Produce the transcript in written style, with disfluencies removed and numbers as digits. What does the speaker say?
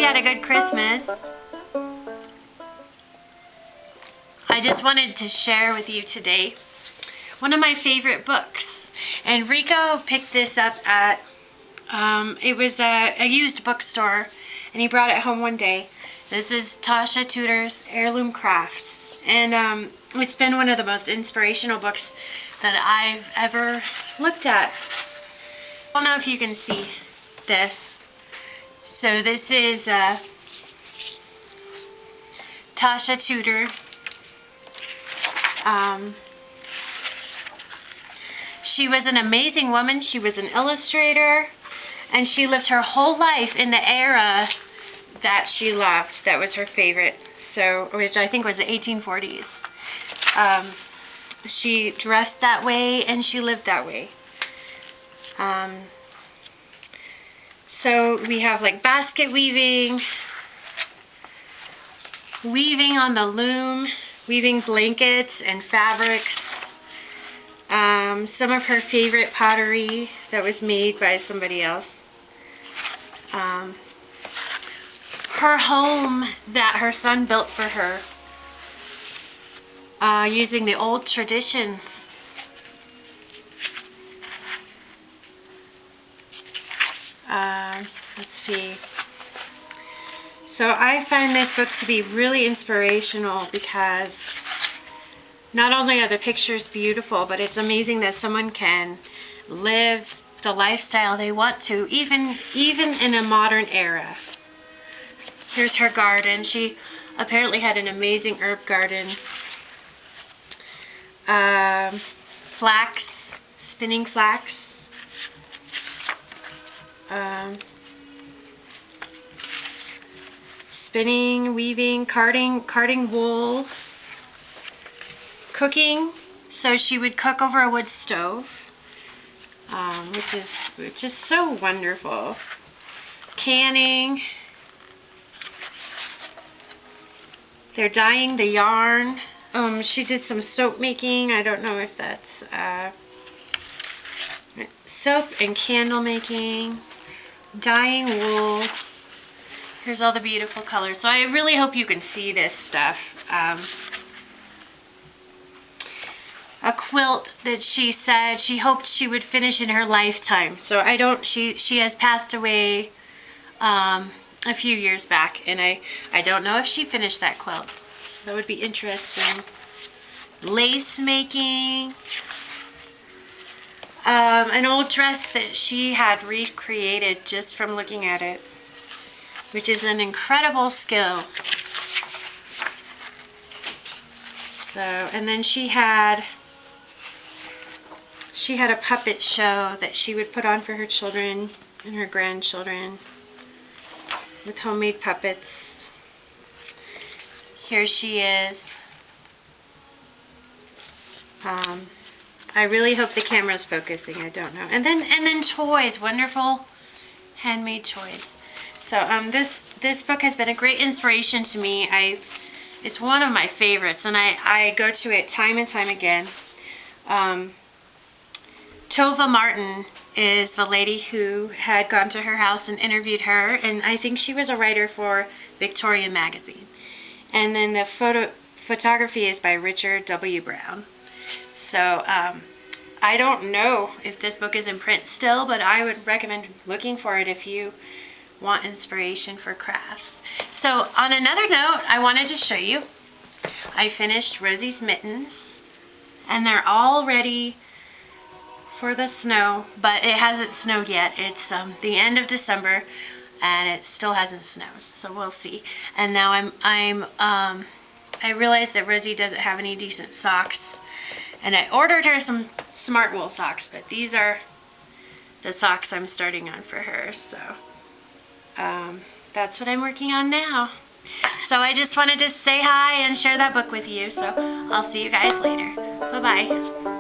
had a good Christmas. I just wanted to share with you today one of my favorite books. And Rico picked this up at, it was a used bookstore, and he brought it home one day. This is Tasha Tudor's Heirloom Crafts. And it's been one of the most inspirational books that I've ever looked at. I don't know if you can see this. So this is Tasha Tudor. She was an amazing woman. She was an illustrator, and she lived her whole life in the era that she loved. That was her favorite. So, which I think was the 1840s. She dressed that way and she lived that way. So we have like basket weaving, weaving on the loom, weaving blankets and fabrics. Some of her favorite pottery that was made by somebody else. Her home that her son built for her, using the old traditions. Let's see. So I find this book to be really inspirational because not only are the pictures beautiful, but it's amazing that someone can live the lifestyle they want to, even in a modern era. Here's her garden. She apparently had an amazing herb garden. Flax, spinning flax. Spinning, weaving, carding wool. Cooking. So she would cook over a wood stove, which is so wonderful. Canning. They're dyeing the yarn. She did some soap making. I don't know if that's soap and candle making. Dyeing wool. Here's all the beautiful colors. So I really hope you can see this stuff. A quilt that she said she hoped she would finish in her lifetime. So I don't, she has passed away a few years back, and I don't know if she finished that quilt. That would be interesting. Lace making. An old dress that she had recreated just from looking at it, which is an incredible skill. So, and then she had a puppet show that she would put on for her children and her grandchildren with homemade puppets. Here she is. I really hope the camera's focusing. I don't know. And then toys, wonderful handmade toys. So this book has been a great inspiration to me. It's one of my favorites, and I go to it time and time again. Tovah Martin is the lady who had gone to her house and interviewed her, and I think she was a writer for Victorian magazine. And then the photography is by Richard W. Brown. So I don't know if this book is in print still, but I would recommend looking for it if you want inspiration for crafts. So on another note, I wanted to show you, I finished Rosie's mittens, and they're all ready for the snow, but it hasn't snowed yet. It's the end of December, and it still hasn't snowed, so we'll see. And now I realized that Rosie doesn't have any decent socks, and I ordered her some smart wool socks, but these are the socks I'm starting on for her. So that's what I'm working on now. So I just wanted to say hi and share that book with you. So I'll see you guys later. Bye-bye.